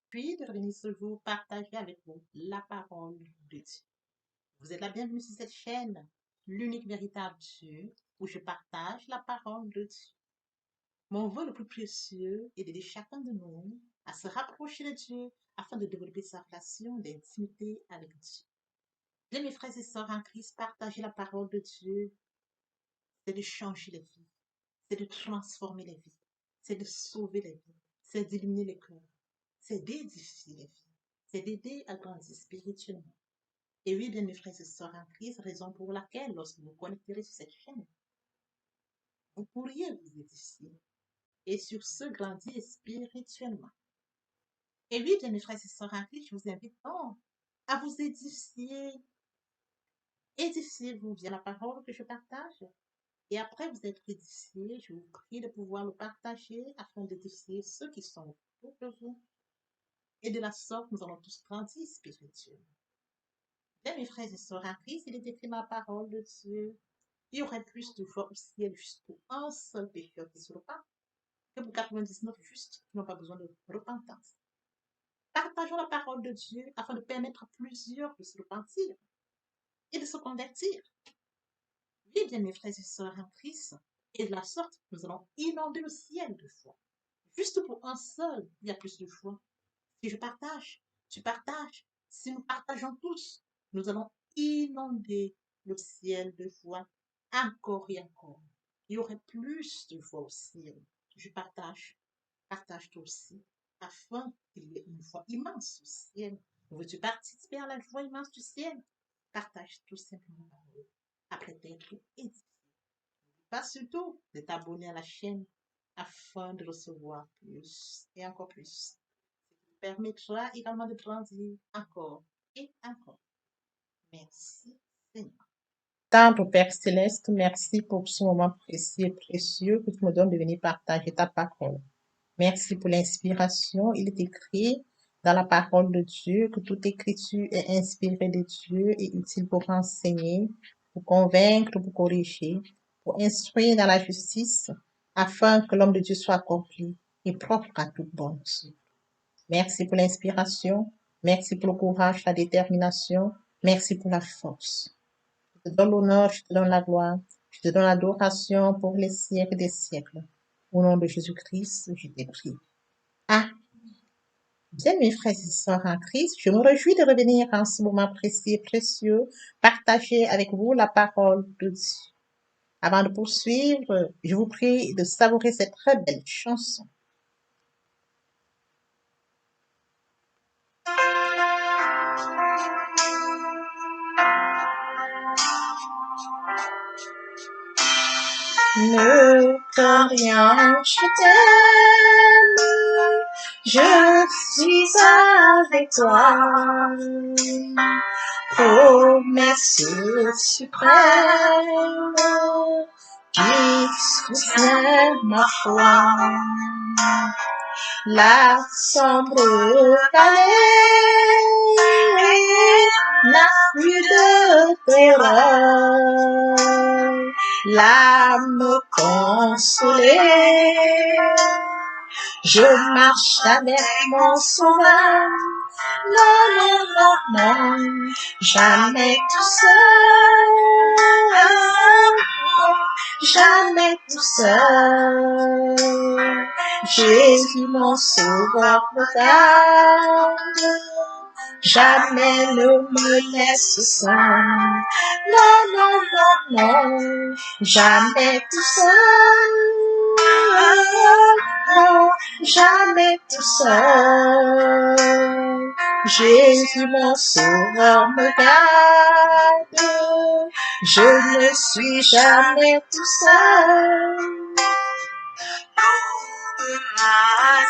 Puis de revenir ce jour partager avec vous la parole de Dieu. Vous êtes la bienvenue sur cette chaîne, l'unique véritable Dieu, où je partage la parole de Dieu. Mon vœu le plus précieux est d'aider chacun de nous à se rapprocher de Dieu afin de développer sa relation d'intimité avec Dieu. Bien, mes frères et sœurs en Christ, partager la parole de Dieu, c'est de changer les vies, c'est de transformer les vies, c'est de sauver les vies, c'est d'illuminer les cœurs, c'est d'édifier les vies, c'est d'aider à grandir spirituellement. Et oui, bien mes frères et sœurs en Christ, raison pour laquelle, lorsque vous connecterez sur cette chaîne, vous pourriez vous édifier et sur ce grandir spirituellement. Et oui, bien mes frères et sœurs en Christ, je vous invite donc à vous édifier. Édifiez-vous via la parole que je partage. Et après vous être édifiés, je vous prie de pouvoir le partager afin d'édifier ceux qui sont autour de vous. Et de la sorte, nous allons tous grandir spirituellement. Bien, mes frères et sœurs en Christ, il est écrit dans la parole de Dieu. Il y aurait plus de foi au ciel juste pour un seul pécheur qui se repent que pour 99 justes qui n'ont pas besoin de repentance. Partageons la parole de Dieu afin de permettre à plusieurs de se repentir et de se convertir. Oui, bien, mes frères et sœurs en Christ, et de la sorte, nous allons inonder le ciel de foi. Juste pour un seul, il y a plus de foi. Si je partage, tu partages, si nous partageons tous, nous allons inonder le ciel de foi encore et encore. Il y aurait plus de foi au ciel. Je partage toi aussi, afin qu'il y ait une foi immense au ciel. Veux-tu participer à la joie immense du ciel? Partage tout simplement la parole. Après t'être édifié. Pas surtout de t'abonner à la chaîne afin de recevoir plus et encore plus. Permettra également de grandir encore et encore. Merci, Seigneur. Tendre Père Céleste, merci pour ce moment précieux et précieux que tu me donnes de venir partager ta parole. Merci pour l'inspiration. Il est écrit dans la parole de Dieu que toute écriture est inspirée de Dieu et utile pour enseigner, pour convaincre, pour corriger, pour instruire dans la justice, afin que l'homme de Dieu soit accompli et propre à toute bonne œuvre. Merci pour l'inspiration. Merci pour le courage, la détermination. Merci pour la force. Je te donne l'honneur, je te donne la gloire. Je te donne l'adoration pour les siècles des siècles. Au nom de Jésus-Christ, je t'ai prié. Ah, bien mes frères et sœurs en Christ, je me réjouis de revenir en ce moment précieux et précieux, partager avec vous la parole de Dieu. Avant de poursuivre, je vous prie de savourer cette très belle chanson. Ne crains rien, je t'aime, je suis avec toi. Promesse suprême, qui soutient ma foi. La sombre vallée n'a plus de terreur. L'âme consolée, je marche avec mon sauveur. Non, non, non, non, jamais tout seul. Jamais tout seul. Jésus mon sauveur me garde, jamais ne me laisse seul. Non, non, non, non, jamais tout seul. Non, jamais tout seul. Jésus mon sauveur me garde, je ne suis jamais tout seul.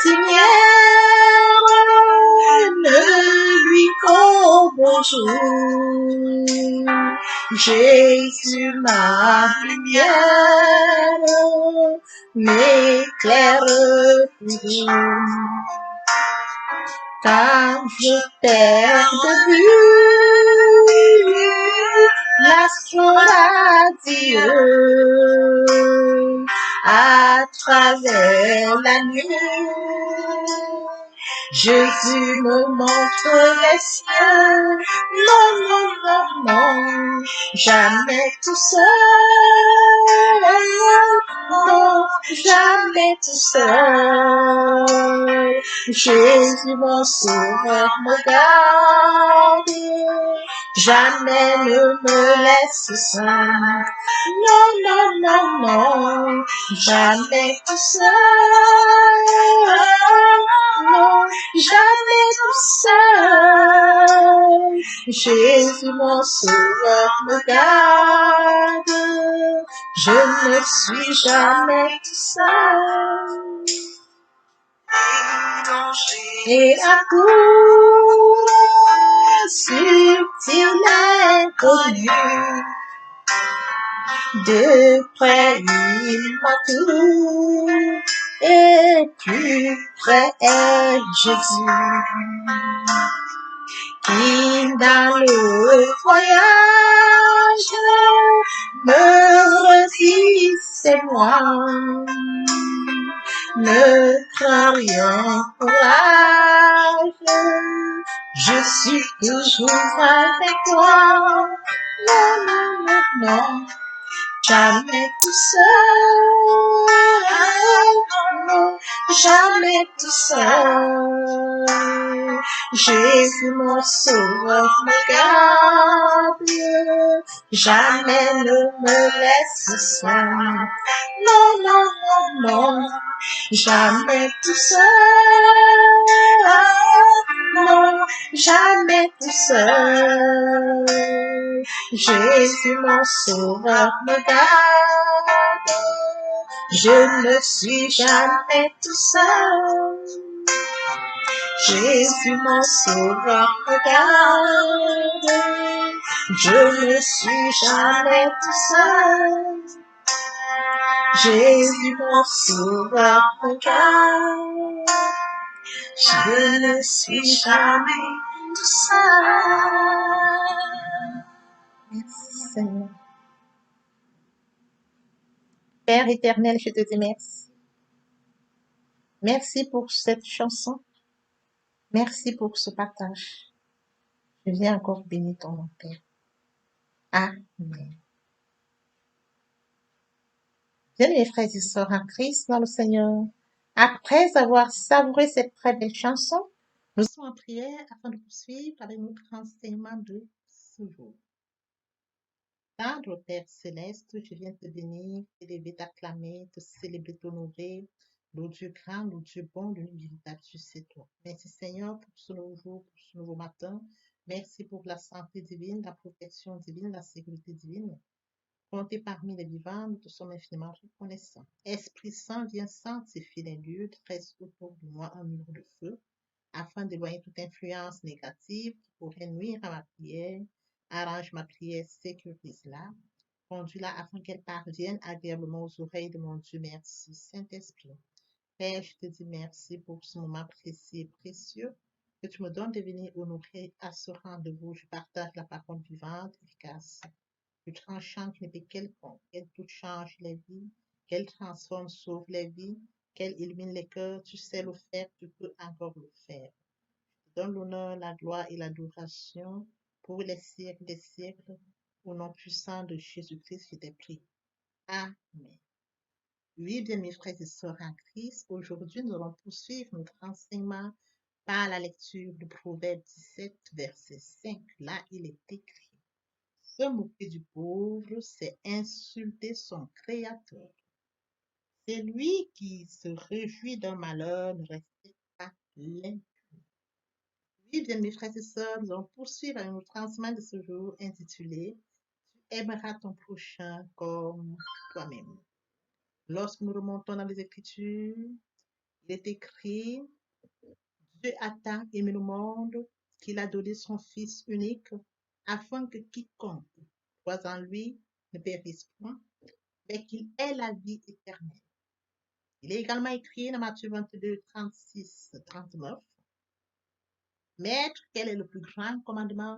Seigneur, ne lui qu'au bonjour. Jésus ma lumière m'éclaire toujours. Quand je perds de vue l'astre radieux à travers la nuit, Jésus me montre les cieux. Non, non, non, non, jamais tout seul. Non, jamais tout seul. Jésus mon sauveur me garde. Jamais ne me laisse seul. Non, non, non, non, jamais tout seul. Non, jamais tout seul. Jésus mon sauveur me garde. Je ne suis jamais tout seul. Et à coup subtil inconnu, de près il m'a tout, et plus près est Jésus, qui dans le voyage me redit c'est moi. Ne crains rien, courage, je suis toujours avec toi. Non, non, non, non, jamais tout seul. Non, jamais tout seul. Jésus mon sauveur me garde, jamais ne me laisse seul. Non, non, non, non, jamais tout seul. Non, jamais tout seul. Jésus mon sauveur me garde. Je ne suis jamais tout seul. Jésus mon sauveur me garde. Je ne suis jamais tout seul. Jésus mon sauveur me garde. Je ne suis jamais tout seul. Merci Seigneur. Père éternel, je te dis merci. Merci pour cette chanson. Merci pour ce partage. Je viens encore bénir ton nom, Père. Amen. Bien, mes frères et sœurs en Christ dans le Seigneur, après avoir savouré cette très belle chanson, nous sommes en prière afin de poursuivre avec notre enseignement de ce jour. Tendre Père céleste, je viens te bénir, t'élever, t'acclamer, te célébrer, t'honorer, le Dieu grand, le Dieu bon, le véritable, tu sais toi. Merci Seigneur pour ce nouveau jour, pour ce nouveau matin. Merci pour la santé divine, la protection divine, la sécurité divine. Compté parmi les vivants, nous te sommes infiniment reconnaissants. Esprit Saint, viens sanctifier les lieux, dresse autour de moi un mur de feu, afin d'éloigner toute influence négative qui pourrait nuire à ma prière. Arrange ma prière, sécurise-la, conduis-la afin qu'elle parvienne agréablement aux oreilles de mon Dieu. Merci, Saint-Esprit. Père, je te dis merci pour ce moment précieux et précieux que tu me donnes de venir honorer à ce rendez-vous. Je partage la parole vivante, efficace, du tranchant qui n'est pas quelconque, qu'elle tout change les vies, qu'elle transforme, sauve les vies, qu'elle illumine les cœurs. Tu sais le faire, tu peux encore le faire. Donne l'honneur, la gloire et l'adoration pour les siècles des siècles. Au nom puissant de Jésus-Christ, je t'ai prie. Amen. Oui, bien mes frères et sœurs en Christ, aujourd'hui nous allons poursuivre notre enseignement par la lecture du Proverbe 17, verset 5. Là, il est écrit: se moquer du pauvre, c'est insulter son Créateur. C'est lui qui se réjouit d'un malheur, ne respecte pas l'impie. Oui, bien mes frères et sœurs, nous allons poursuivre avec notre enseignement de ce jour intitulé Tu aimeras ton prochain comme toi-même. Lorsque nous remontons dans les Écritures, il est écrit: Dieu a tant aimé le monde qu'il a donné son Fils unique afin que quiconque croit en lui ne périsse point, mais qu'il ait la vie éternelle. Il est également écrit dans Matthieu 22, 36, 39. Maître, quel est le plus grand commandement?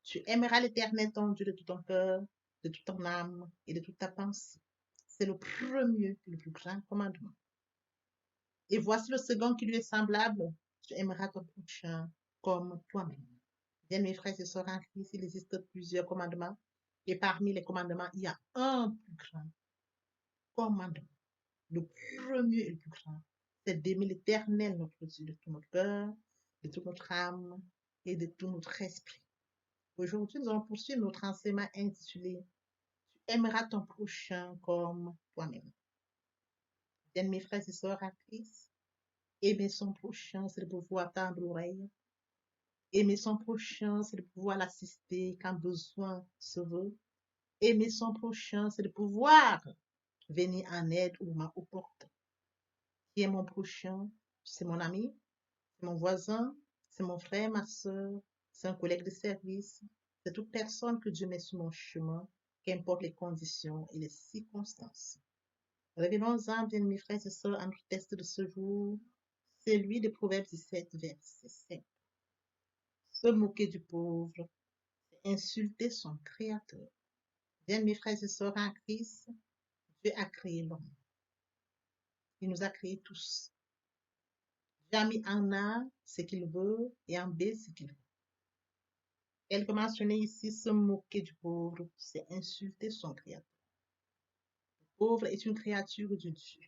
Tu aimeras l'Éternel ton Dieu de tout ton cœur, de toute ton âme et de toute ta pensée. C'est le premier, le plus grand commandement. Et voici le second qui lui est semblable. tu aimeras ton prochain comme toi-même. Bien, mes frères et sœurs en Christ, il existe plusieurs commandements. Et parmi les commandements, il y a un plus grand commandement. Le premier et le plus grand, c'est d'aimer l'Éternel, notre Dieu, de tout notre cœur, de toute notre âme et de tout notre esprit. Aujourd'hui, nous allons poursuivre notre enseignement intitulé Tu aimeras ton prochain comme toi-même. Bien, mes frères et sœurs en Christ, aimer son prochain, c'est de pouvoir tendre l'oreille. Aimer son prochain, c'est de pouvoir l'assister quand besoin se veut. Aimer son prochain, c'est de pouvoir venir en aide au moment opportun. Qui est mon prochain? C'est mon ami, c'est mon voisin, c'est mon frère, ma soeur, c'est un collègue de service, c'est toute personne que Dieu met sur mon chemin, qu'importe les conditions et les circonstances. Revenons-en, bien mes frères et sœurs, à notre texte de ce jour, celui de Proverbe 17, verset 5. Se moquer du pauvre, c'est insulter son Créateur. Bien mes frères et sœurs en Christ, Dieu a créé l'homme. Il nous a créés tous. Dieu a mis en A ce qu'il veut et en B ce qu'il veut. Elle peut mentionner ici se moquer du pauvre, c'est insulter son Créateur. Le pauvre est une créature de Dieu.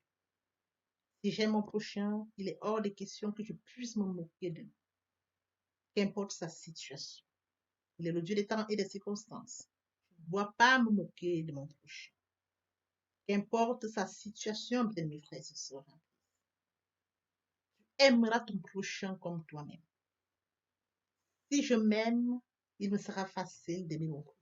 Si j'aime mon prochain, il est hors de question que je puisse me moquer de lui, qu'importe sa situation. Il est le Dieu des temps et des circonstances. Je ne dois pas me moquer de mon prochain, qu'importe sa situation, bien mes frères et sœurs. Tu aimeras ton prochain comme toi-même. Si je m'aime, il me sera facile d'aimer mon prochain.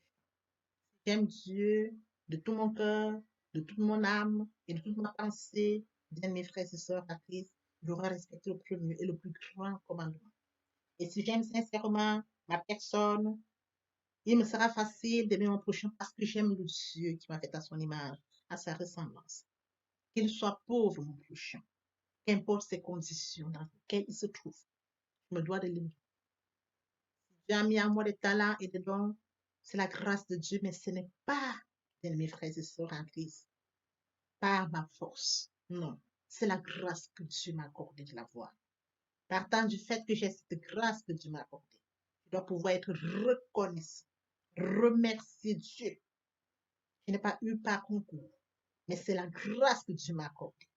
J'aime Dieu de tout mon cœur, de toute mon âme et de toute ma pensée. Bien mes frères et sœurs à Christ, j'aurai respecté le premier et le plus grand commandement. Et si j'aime sincèrement ma personne, il me sera facile d'aimer mon prochain parce que j'aime le Dieu qui m'a fait à son image, à sa ressemblance. Qu'il soit pauvre, mon prochain, qu'importe ses conditions dans lesquelles il se trouve, je me dois de l'aimer. Dieu a mis en moi des talents et des dons, c'est la grâce de Dieu, mais ce n'est pas, bien mes frères et sœurs en Christ, par ma force. Non, c'est la grâce que Dieu m'a accordé de l'avoir. Partant du fait que j'ai cette grâce que Dieu m'a accordée, je dois pouvoir être reconnaissant, remercier Dieu. Je n'ai pas eu par concours, mais c'est la grâce que Dieu m'a accordée.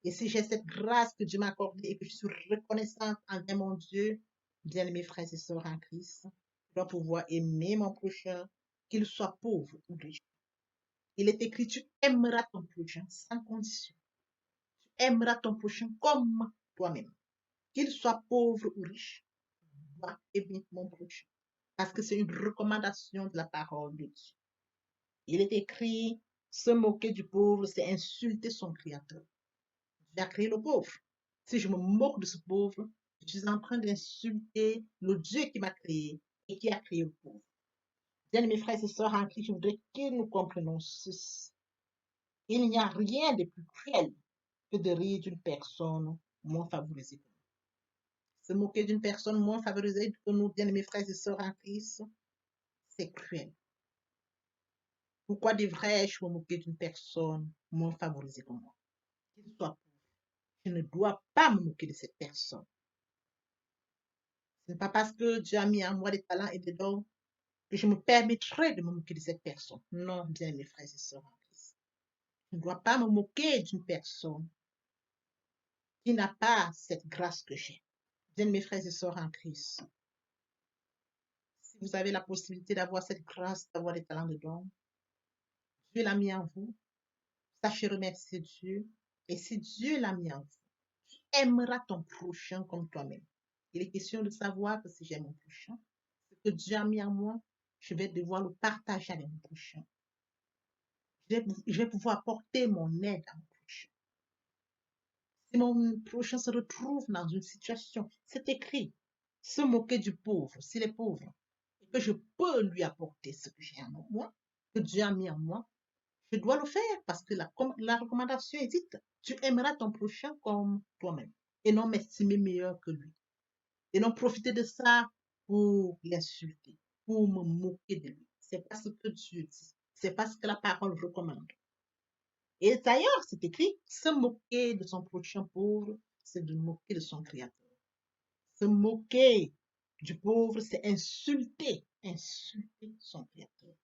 Et si j'ai cette grâce que Dieu m'a accordée et que je suis reconnaissante envers mon Dieu, bien mes frères et sœurs en Christ, je dois pouvoir aimer mon prochain, qu'il soit pauvre ou riche. Il est écrit, tu aimeras ton prochain sans condition. Tu aimeras ton prochain comme toi-même. Qu'il soit pauvre ou riche, je dois aimer mon prochain. Parce que c'est une recommandation de la parole de Dieu. Il est écrit, se moquer du pauvre, c'est insulter son Créateur. Dieu a créé le pauvre. Si je me moque de ce pauvre, je suis en train d'insulter le Dieu qui m'a créé et qui a créé le pauvre. Bien, mes frères et sœurs en Christ, je voudrais que nous comprenions ceci. Il n'y a rien de plus cruel que de rire d'une personne moins favorisée que nous. Se moquer d'une personne moins favorisée que nous, bien, mes frères et sœurs en Christ, c'est cruel. Pourquoi devrais-je me moquer d'une personne moins favorisée que moi? Qu'il soit pauvre. Je ne dois pas me moquer de cette personne. Ce n'est pas parce que Dieu a mis en moi des talents et des dons que je me permettrai de me moquer de cette personne. Non, bien mes frères et sœurs en Christ. Je ne dois pas me moquer d'une personne qui n'a pas cette grâce que j'ai. Bien mes frères et sœurs en Christ. Si vous avez la possibilité d'avoir cette grâce, d'avoir des talents de dons, Dieu l'a mis en vous. Sachez remercier Dieu. Et si Dieu l'a mis en vous, tu aimeras ton prochain comme toi-même. Il est question de savoir que si j'aime mon prochain, ce que Dieu a mis en moi, je vais devoir le partager avec mon prochain. Je vais pouvoir apporter mon aide à mon prochain. Si mon prochain se retrouve dans une situation, c'est écrit, se moquer du pauvre, s'il est pauvre, et que je peux lui apporter ce que j'ai en moi, que Dieu a mis en moi, je dois le faire parce que la recommandation est dite, tu aimeras ton prochain comme toi-même, et non m'estimer meilleur que lui, et non profiter de ça pour l'insulter, pour me moquer de lui. C'est pas ce que Dieu dit, c'est pas ce que la parole recommande. Et d'ailleurs, c'est écrit, se moquer de son prochain pauvre, c'est de moquer de son Créateur. Se moquer du pauvre, c'est insulter son Créateur.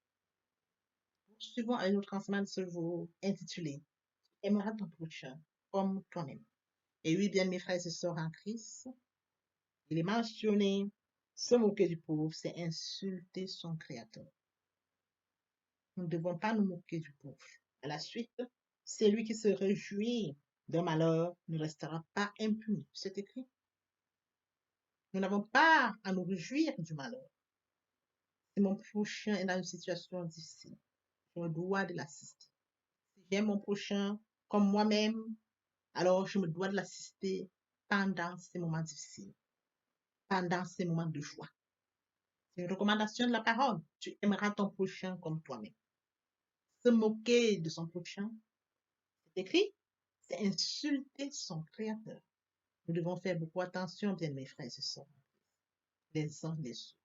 Poursuivons avec notre enseignement de ce jour intitulé Aimeras ton prochain comme toi-même. Et oui, bien mes frères et sœurs en Christ, il est mentionné, se moquer du pauvre, c'est insulter son Créateur. Nous ne devons pas nous moquer du pauvre. À la suite, celui qui se réjouit d'un malheur ne restera pas impuni. C'est écrit. Nous n'avons pas à nous réjouir du malheur. Si mon prochain est dans une situation difficile, je me dois de l'assister. Si j'aime mon prochain comme moi-même, alors je me dois de l'assister pendant ces moments difficiles, pendant ces moments de joie. C'est une recommandation de la parole. Tu aimeras ton prochain comme toi-même. Se moquer de son prochain, c'est écrit, c'est insulter son Créateur. Nous devons faire beaucoup attention, bien mes frères et sœurs, les uns les autres.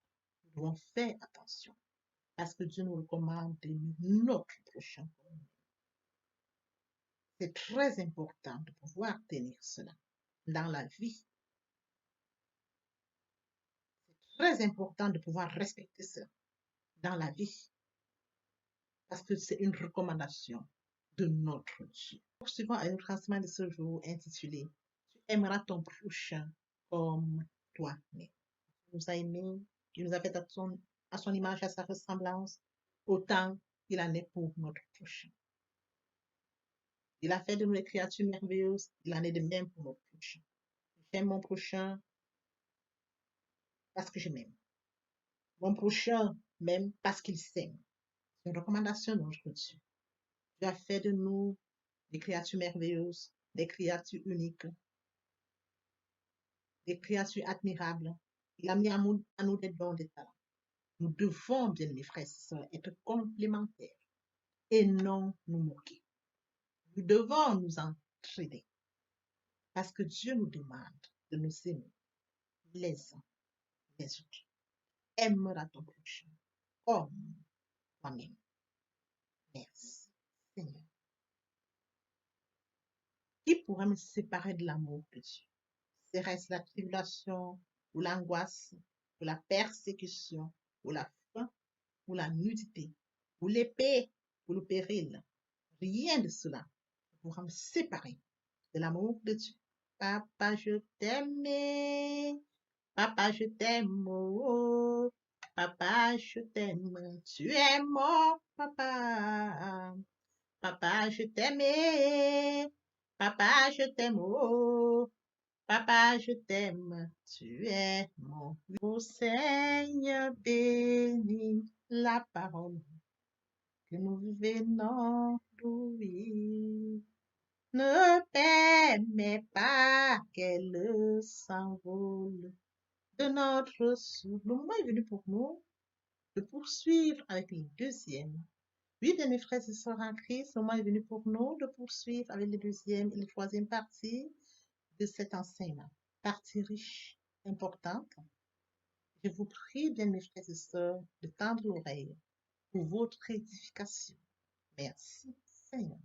Nous devons faire attention parce que Dieu nous recommande d'aimer notre prochain. C'est très important de pouvoir tenir cela dans la vie. C'est très important de pouvoir respecter cela dans la vie parce que c'est une recommandation de notre Dieu. Poursuivons avec notre enseignement de ce jour intitulé Tu aimeras ton prochain comme toi-même. Il nous a aimés, il nous a fait à son image, à sa ressemblance, autant qu'il en est pour notre prochain. Il a fait de nous des créatures merveilleuses, il en est de même pour notre prochain. J'aime mon prochain parce que je m'aime. Mon prochain m'aime parce qu'il s'aime. C'est une recommandation de notre Dieu. Dieu a fait de nous des créatures merveilleuses, des créatures uniques, des créatures admirables. Il a mis à nous des dons, des talents. Nous devons, bien mes frères et sœurs, être complémentaires et non nous moquer. Nous devons nous entraider parce que Dieu nous demande de nous aimer les uns les autres. Aimeras ton prochain comme toi-même. Merci, Seigneur. Qui pourra me séparer de l'amour de Dieu? Serait-ce la tribulation ou l'angoisse ou la persécution ou la faim ou la nudité ou l'épée ou le péril? Rien de cela ne pourra me séparer de l'amour de Dieu. Papa, je t'aime. Papa, je t'aime. Oh, papa, je t'aime. Tu es mon papa. Papa, je t'aime. Papa, je t'aime. Oh, papa, je t'aime. Tu es mon. Ô Seigneur, bénis la parole que nous venons d'ouvrir. Ne permets pas qu'elle s'envole de notre souffle. Le moment est venu pour nous de poursuivre avec le deuxième. Oui, bien mes frères et sœurs en Christ, le moment est venu pour nous de poursuivre avec le deuxième et la troisième partie de cet enseignement. Partie riche, importante. Je vous prie, bien mes frères et sœurs, de tendre l'oreille pour votre édification. Merci, Seigneur.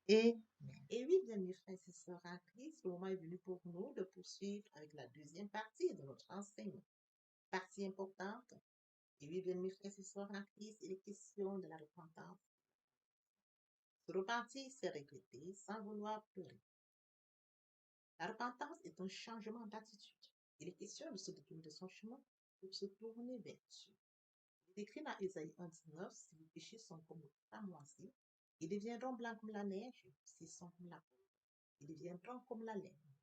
Amen. Et oui, bien mes frères et sœurs en Christ, le moment est venu pour nous de poursuivre avec la deuxième partie de notre enseignement. Partie importante. Et oui, bien mes frères et sœurs en Christ, il est question de la repentance. Se repentir, c'est regretter sans vouloir pleurer. La repentance est un changement d'attitude. Il est question de se détourner de son chemin pour se tourner vers Dieu. Il est écrit dans Ésaïe 1,19, si vos péchés sont comme le cramoisi, ils deviendront blancs comme la neige, s'ils sont comme la peau. Ils deviendront comme la laine.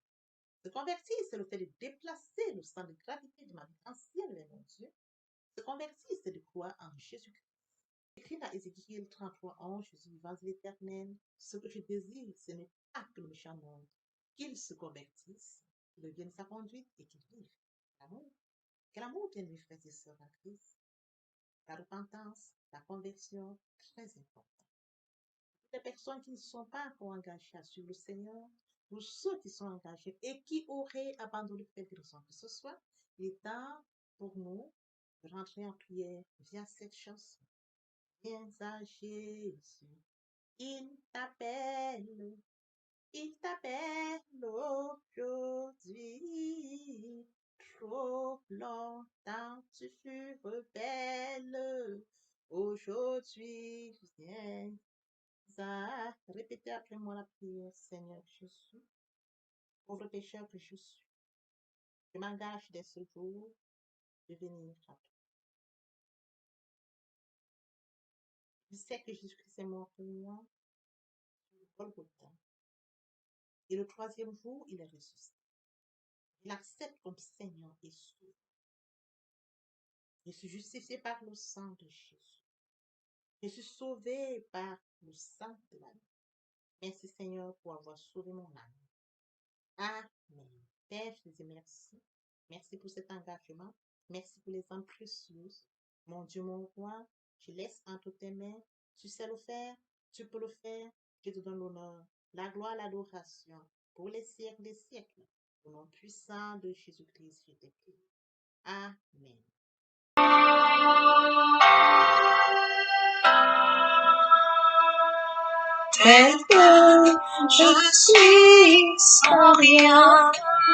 Se convertir, c'est le fait de déplacer le sens de gravité de ma vie ancienne vers mon Dieu. Se convertir, c'est de croire en Jésus-Christ. Écrit dans Ézéchiel 33:11, je suis vivant l'Éternel. Ce que je désire, ce n'est pas que le méchant monde, qu'il se convertisse, qu'il devienne sa conduite et qu'il vive. L'amour. Quel amour, bien mes frères et sœurs en Christ. La repentance, la conversion, très important. Les personnes qui ne sont pas encore engagées à suivre le Seigneur, pour ceux qui sont engagés et qui auraient abandonné pour quelque raison que ce soit, il est temps pour nous de rentrer en prière via cette chanson. Viens à Jésus, il t'appelle aujourd'hui. trop longtemps tu fus rebelle. Aujourd'hui, viens répétez après moi la prière, Seigneur Jésus, pauvre pécheur que je suis. Je m'engage dès ce jour de venir à toi. Je sais que Jésus-Christ est mort pour moi sur le Golgotha. Et le troisième jour, il est ressuscité. Je l'accepte comme Seigneur et Sauveur. Je suis justifié par le sang de Jésus. Je suis sauvé par le sang de la vie. Merci Seigneur pour avoir sauvé mon âme. Amen. Père, je te dis merci. Merci pour cet engagement. Merci pour les âmes précieuses. Mon Dieu, mon roi, je laisse entre tes mains. Tu sais le faire, tu peux le faire. Je te donne l'honneur, la gloire, l'adoration pour les siècles des siècles. Au nom puissant de Jésus-Christ, je te prie. Amen. Tel que je suis sans rien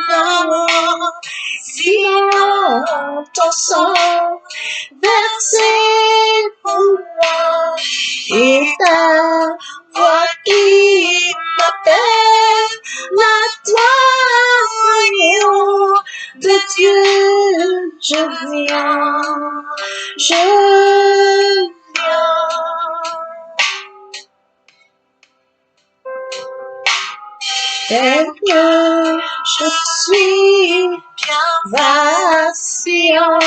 d'avoir, sinon ton sang versé pour moi, et ta voix qui m'appelle, à toi, agneau de Dieu, je viens. Tel que je suis bien vacillant,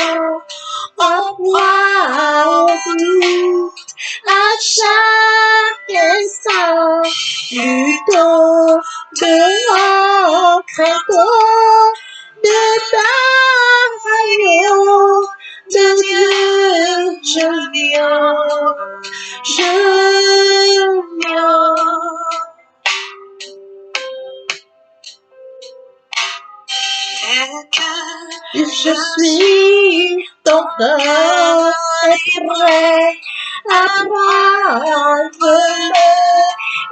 en proie au doute, à chaque instant, plutôt devant crainte de ta agneau de Dieu, je viens. Tel que je suis, ton cœur est prêt à prendre le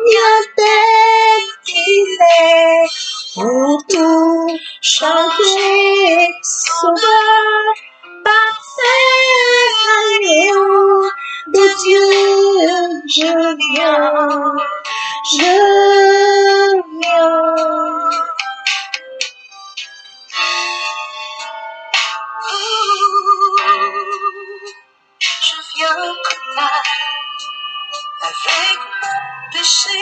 mien tel qu'il est, pour tout changer, sauveur, parfait agneau de Dieu, je viens. Je viens coupable avec mon péché,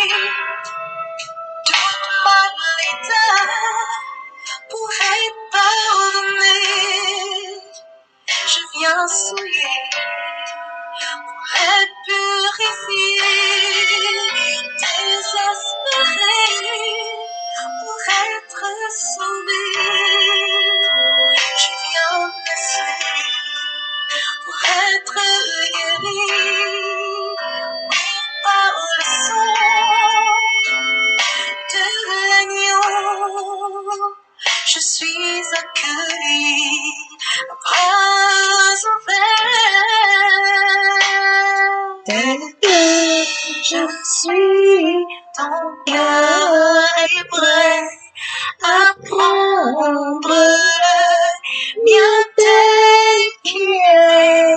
toute ma l'état pour être pardonné. Je viens souiller pour être purifié, désespéré pour être sauvé. Je viens blessé pour être guéri, oui, par le sang de l'agneau. Je suis accueilli à bras ouverts. Tel que je suis, ton cœur est prêt à prendre le mien tel qu'il est,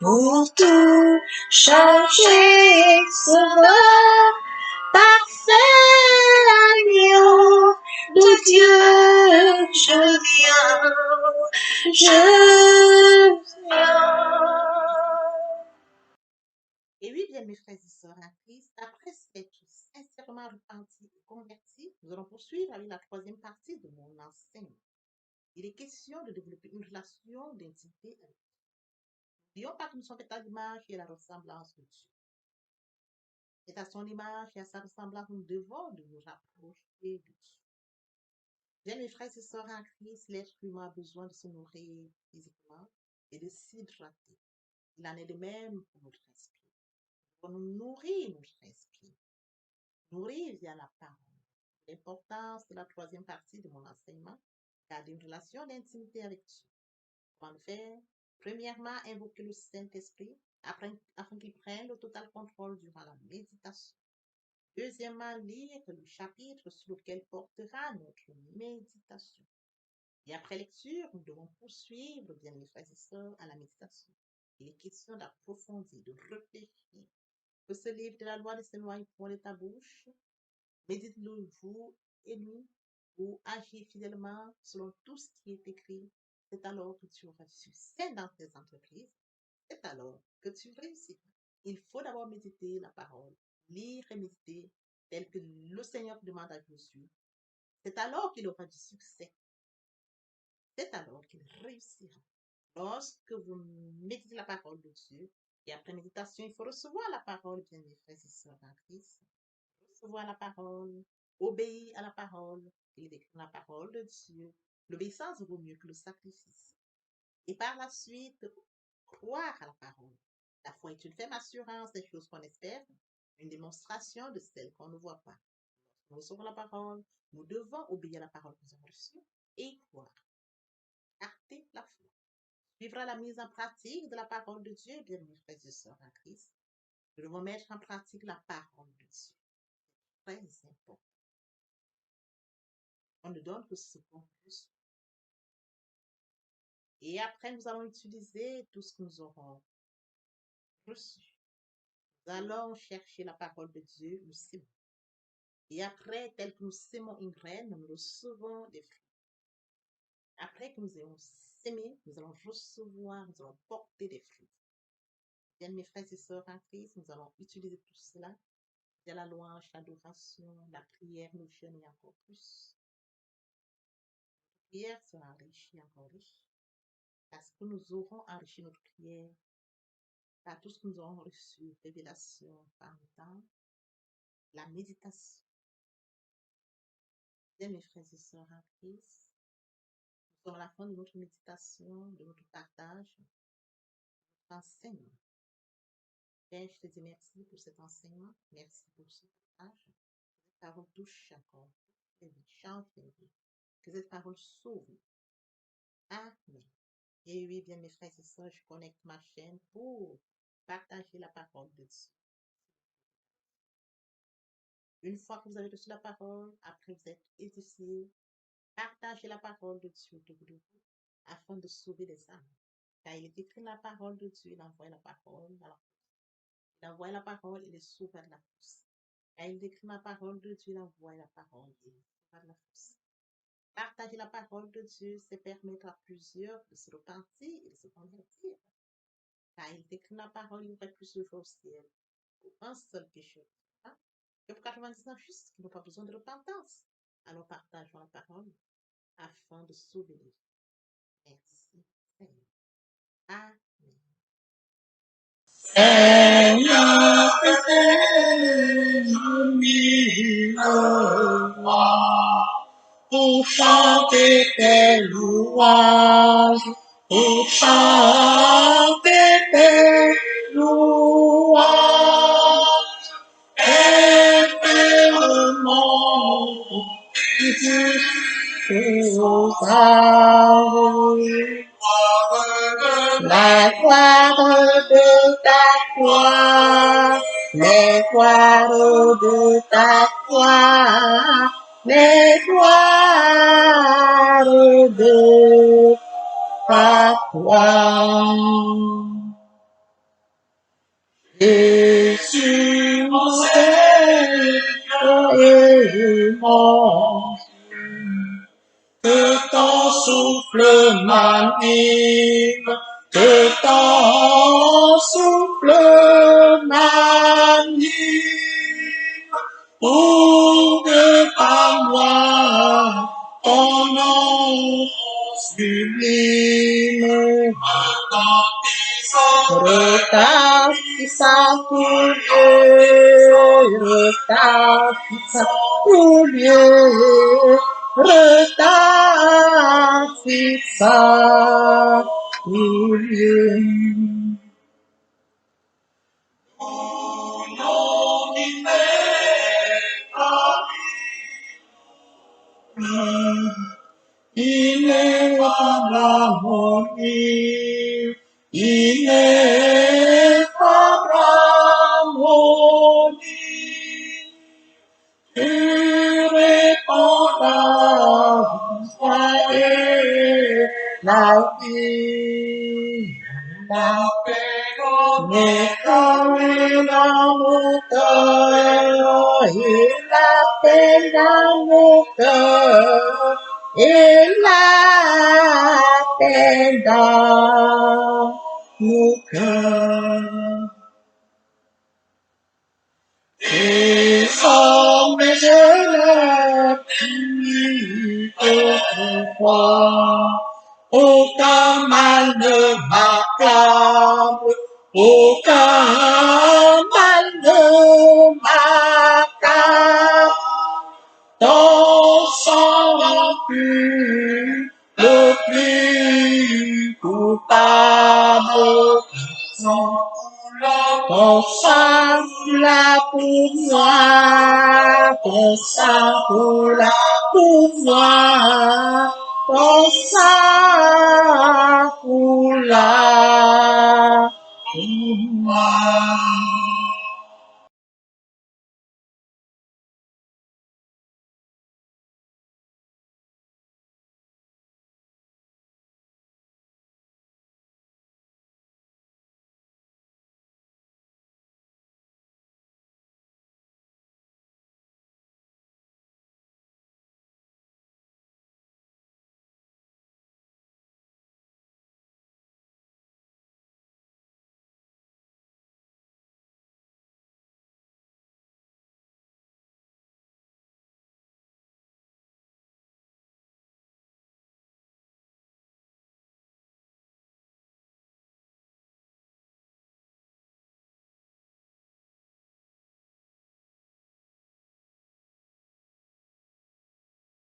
pour tout changer, sauveur, parfait agneau de Dieu, je viens. Et oui, bien mes frères et sœurs en Christ, après s'être sincèrement repentis et convertis, nous allons poursuivre avec la troisième partie de mon enseignement. Il est question de développer une relation d'intimité avec Dieu. N'oublions pas que nous sommes faits à l'image et à la ressemblance de Dieu. C'est à son image et à sa ressemblance que nous devons de nous rapprocher de Dieu. Bien mes frères et sœurs en Christ, l'être humain a besoin de se nourrir physiquement et de s'hydrater. Il en est de même pour notre esprit. Nous devons nous nourrir notre esprit, nourrir via la parole. L'importance de la troisième partie de mon enseignement, garder une relation d'intimité avec Dieu. Comment le faire? Premièrement, invoquer le Saint-Esprit afin qu'il prenne le total contrôle durant la méditation. Deuxièmement, lire le chapitre sur lequel portera notre méditation. Et après lecture, nous devons poursuivre, bien mes frères et sœurs, à la méditation. Il est question d'approfondir, de réfléchir. Que ce livre de la loi ne s'éloigne point de ta bouche. Médite-le jour et nuit pour agir fidèlement selon tout ce qui est écrit. C'est alors que tu auras du succès dans tes entreprises. C'est alors que tu réussiras. Il faut d'abord méditer la parole, lire et méditer tel que le Seigneur demande à Josué. C'est alors qu'il aura du succès. C'est alors qu'il réussira. Lorsque vous méditez la parole de Dieu, et après méditation, il faut recevoir la parole, bien mes frères et sœurs en Christ. Recevoir la parole, obéir à la parole, il est écrit la parole de Dieu. L'obéissance vaut mieux que le sacrifice. Et par la suite, croire à la parole. La foi est une ferme assurance des choses qu'on espère, une démonstration de celles qu'on ne voit pas. Nous recevons la parole, nous devons obéir à la parole que nous avons reçue et y croire. Acter la foi. Suivra la mise en pratique de la parole de Dieu, bien mes frères et sœurs en Christ. Nous devons mettre en pratique la parole de Dieu. Très important. On ne donne que ce qu'on reçoit. Et après, nous allons utiliser tout ce que nous aurons reçu. Nous allons chercher la parole de Dieu, nous sémons. Et après, tel que nous sémons une graine, nous recevons des fruits. Après que nous ayons sémé, nous allons recevoir, nous allons porter des fruits. Bien, mes frères et sœurs en Christ, nous allons utiliser tout cela. Il y a la louange, l'adoration, la prière, nous jeûnons et encore plus. La prière sera enrichie, encore riche. Parce que nous aurons enrichi notre prière par tout ce que nous aurons reçu, révélation, par le temps, la méditation. Bien, mes frères et sœurs en Christ, nous sommes à la fin de notre méditation, de notre partage, de notre enseignement. Père, je te dis merci pour cet enseignement, merci pour ce partage. Que cette parole touche encore les vies, change les vies. Que cette parole sauve. Amen. Et oui, bien mes frères et sœurs, je connecte ma chaîne pour partager la parole de Dieu. Une fois que vous avez reçu la parole, après vous êtes édifié, partagez la parole de Dieu autour de vous afin de sauver les âmes. Car il est écrit la parole de Dieu, il envoie la parole à la fosse. Il envoie la parole et les sauve de la fosse. Car il est écrit la parole de Dieu, il envoie la parole et les sauve de la fosse. Partager la parole de Dieu, c'est permettre à plusieurs de se repentir et de se convertir. Car il est écrit la parole, il y aurait plus de joie au ciel pour un seul pécheur. Que pour 99 justes qui n'ont pas besoin de repentance. Alors partageons la parole afin de sauver les vies. Merci, Seigneur. Amen. Seigneur, pour chanter tes louanges, pour chanter tes louanges, éternellement, aux arbres. La gloire de ta gloire, les gloires de ta gloire, les gloires de ta gloire. Jésus, mon Seigneur et mon que ton souffle m'anime, que ton souffle m'anime, ouvre par moi ton nom sublime, retentissant pour Dieu, retentissant pour Dieu, retentissant pour Dieu. Ineffable harmonie, ineffable harmonie, tu répondras, sois la vie, la paix dans mon cœur, et la paix dans mon cœur, et la paix dans mon cœur. Et sans mes je n'ai plus autrefois. Aucun mal ne m'accable, aucun mal ne m'accable. Ton sang remplit le plus coupable. Ton sang là pour moi, ton sang là pour moi, ton sang